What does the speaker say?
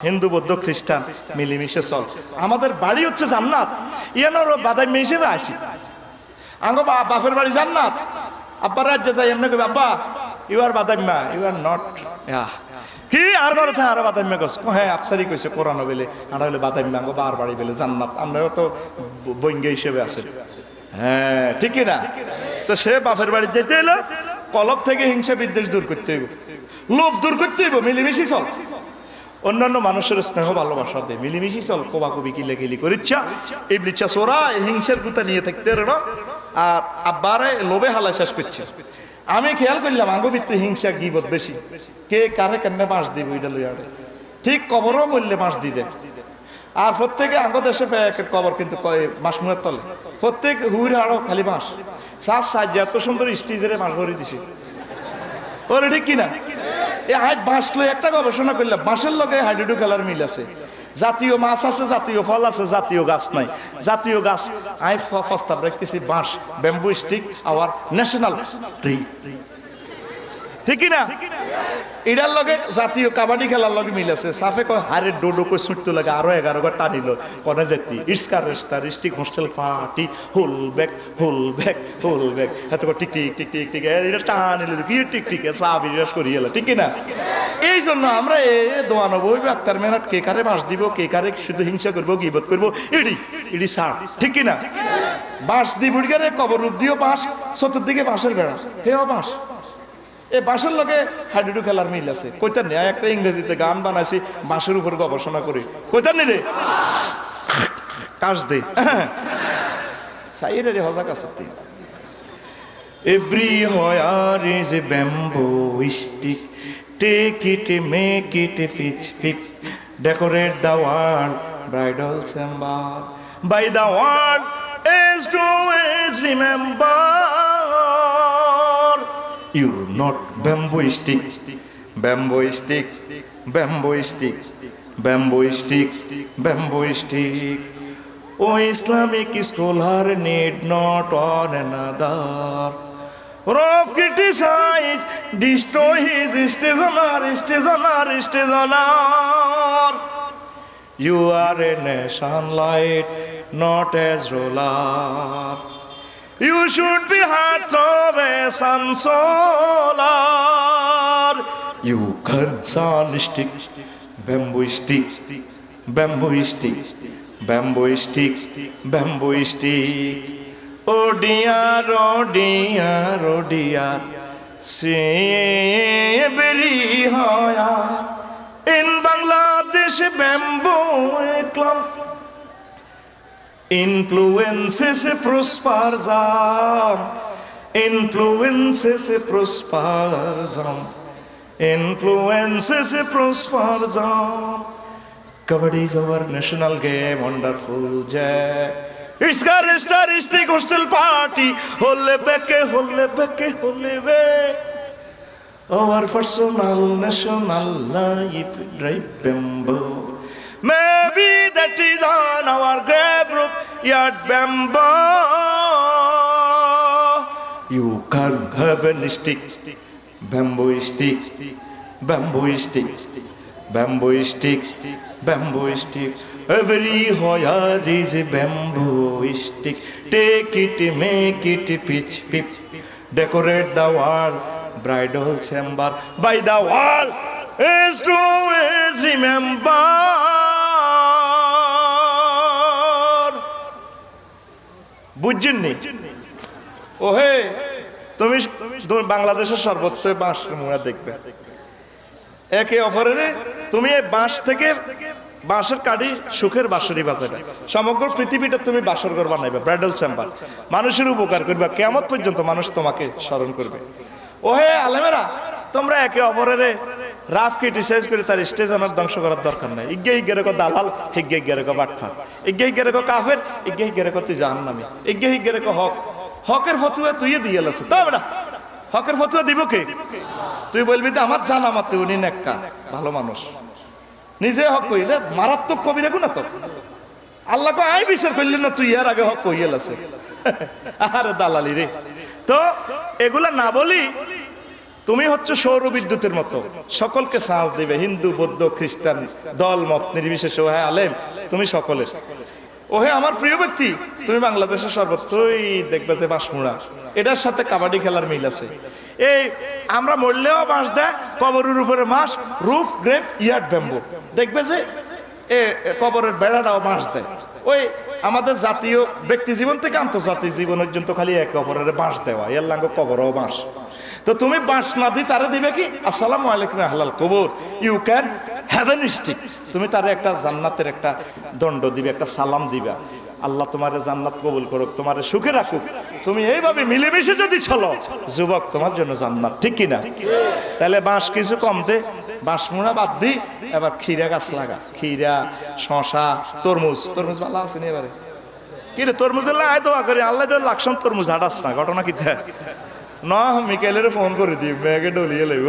হিন্দু বৌদ্ধ খ্রিস্টান মিলেমিশে চল। আমাদের বাড়ি হচ্ছে জান্নাত, ইয়ানোর বাদামি হিসেবে আসি। আঙ্গো বাপের বাড়ি জান্নাত, আব্বার রাজ্যে যাই এমনি কই আব্বা ইউ আর বাদাম্মা, ইউ আর নট কি আর ঘরে থাকে আর বাদাম্মা কস। হ্যাঁ আফসারি কইছে কোরআন বেলে আর হলে বাদাম্মা, আঙ্গো বার বাড়ি বেলে জান্নাত, আমরাও তো বঙ্গে হিসেবে আছেন। হ্যাঁ ঠিক না? তো সে বাপের বাড়ি যেতে এলো, কলব থেকে হিংসা বিদ্বেষ দূর করতে হইব, লোভ দূর করতে হইব, মিলেমিশে চল। অন্যান্য মানুষের স্নেহ ভালোবাসা দে, মিলিমিশি চল। কোবাকুবি কিলাকিলি করিচ্ছা ইবলিচ্ছা সোরা হিংসার গুতা নিয়ে থাকতে না। আর আব্বারে লোভে হালা শেষ করছে। আমি খেয়াল করলাম আঙ্গো ভিত্তি হিংসা গিবত বেশি, কে কারে কেন বাঁশ দিব ওইটা লইয়ারে ঠিক কবরও বললে বাঁশ দিবে। আর প্রত্যেকে আঙ্গো দেশে কবর কিন্তু বাঁশমুয়ের তলে প্রত্যেক হুইর হাড়ো খালি বাঁশ সাজ সাজ এত সুন্দর স্টিজের বাঁশ ভরে দিছে ওরে ঠিক কিনা? বাঁশ লই একটা গবেষণা করলাম, বাঁশের লগে হাইড্রোডো খেলার মিল আছে। জাতীয় মাছ আছে, জাতীয় ফল আছে, জাতীয় গাছ নাই। জাতীয় গাছ আই প্রস্তাব রাখতেছি বাঁশ, bamboo stick our national tree, ঠিক না? এটার লগে জাতীয় কাবাডি খেলার লগে মিল আছে। সাফে কয় হারে ডোডো কই ছুটতে লাগে, আরো 11 বার টানিল কোনে যেতি ইটসকার রেস্টারিস্টিক হোস্টেল পার্টি হোল ব্যাক হোল ব্যাক হোল ব্যাক এত টিক টিক টিক টিক টিক এটা টানিল কি টিক টিক চা বিরাস করি এলো, ঠিক না? এই জন্য আমরা এ দোয়ানো বই আক্তার মেহনত কে কারে বাঁশ দিব, কে কারে শুধু হিংসা করবো গিবত করবো, ইডি ইডি সার, ঠিক না? বাঁশ দি বুড়িগারে কবর রূপ দিও বাঁশ, চতুর্দিকে বাঁশের বেড়া, হেও বাঁশ। এই বাঁশের লগে হাডুডু খেলার মিল আছে। কইতার নেই একটা ইংরেজিতে গান বানাইছি বাঁশের উপর গবেষণা করি, কইতার নি রে কাজ দে সাইরে রে হজাক আছে। Every hour is a bamboo stick, take it, make it, pitch, pitch, decorate the wall, bridal chamber, by the wall, as to as remember, you're not bamboo stick, bamboo stick, bamboo stick, bamboo stick, bamboo stick. Oh, Islamic scholar need not one another. Rob criticize, destroy his stationer. You are a nation light, not as ruler. You should be heart of a sun solar. You concern stick, bamboo stick, bamboo stick, bamboo stick, bamboo stick. Oh dear, oh dear, oh dear, Sebeli hoya. In Bangladesh, bamboo clump influences prosperism, influences prosperism, influences prosperism. Kabaddi is our national game, wonderful jay. It's got a staristic hostel party, holle beke, holle beke, holle be. Our personal national life drive bamboo. Maybe that is on our grave roof, yard bamboo. You can't have a stick, bamboo stick, bamboo stick, bamboo stick, bamboo stick. Every hoyer is a bamboo stick. Take it, make it, pitch, pitch, decorate the wall, bridal chamber, by the wall, as true as remember. বুঝছেননি? ও হে তুমি বাংলাদেশের সর্বত্র বাঁশ মুড়া দেখবে একে অপরের। তুমি এই বাঁশ থেকে বাঁশের কাঠি সুখের বাঁশরি বাজাবে, সমগ্র পৃথিবীটা তুমি বাসর ঘর বানাইবে, ব্রাইডাল চেম্বার, মানুষের উপকার করবে, কিয়ামত পর্যন্ত মানুষ তোমাকে স্মরণ করবে। ও হে আলেমেরা, তোমরা একে অপরের রাফ ক্রিটিসাইজ করে তার স্টেজ আমার ধ্বংস করার দরকার নাই। ইগে হিগের কো দালাল, হিগে হিগের কো বাটফার, ইগে হিগের কো কাফের, ইগে হিগের কো তুই জাহান্নামী, ইগে হিগের কো হক। হকের ফতুয়া তুই দিয়ে গেছে তো বেটা, হকের ফতুয়া দিব কে? তুই বলবি তো আমার জানা মাত্র উনি নেককা ভালো মানুষ, নিজে হক কইলে মারাত্মক কবিরা গুনাহ তো। আল্লাহ কো আই বিচার করলি না, তুই এর আগে হক কইয়েল আছে। আরে দালালি রে। তো এগুলা না বলি তুমি হচ্ছে সৌর বিদ্যুতের মতো, সকলকে সাহস দিবে, হিন্দু বৌদ্ধ খ্রিস্টান দল মত নির্বিশেষে। ওহে আলেম, তুমি সকলের। ওহে আমার প্রিয় ব্যক্তি, তুমি বাংলাদেশের সর্বত্রই দেখবে যে বাঁশমুড়া, এটার সাথে কাবাডি খেলার মিল আছে। এই আমরা মরলেও বাঁশ দেয়, কবরের উপরে মাস, রুফ গ্রেপ ইয়ার্ড ব্যাম্বু, দেখবে যে কবরের বেড়াটাও বাঁশ দেয়। ওই আমাদের জাতীয় ব্যক্তি জীবন থেকে আন্তর্জাতিক জীবন পর্যন্ত খালি এক কবরের বাঁশ দেওয়া, এর লাঙ্গ কবরও বাঁশ। তো তুমি বাঁশ না দি তারে দিবে কি আসসালামু আলাইকুম আহলাল কবর, ইউ ক্যান হ্যাভেন স্টিক, তুমি তারে একটা জান্নাতের একটা দণ্ড দিবে, একটা সালাম দিবা। আল্লাহ তোমার জান্নাত কবুল করুক, তোমার সুখে রাখুক। তুমি এইভাবে মিলেমিশে যদি চলো যুবক, তোমার জন্য জান্নাত, ঠিক কিনা? তাহলে বাঁশ কিছু কম দে, বাঁশমুড়া বাদ দি, এবার ক্ষীরা গাছ লাগা, ক্ষীরা, শশা, তরমুজ। তরমুজ ভালো আছে নি এবারে? কি রে তরমুজের লাই দোয়া করি, আল্লাহ লাকসাম তরমুজ হাঁটাস না, ঘটনা কি? না মিকাইলের ফোন করে দিই, ব্যাগে ডলিয়ে লইব।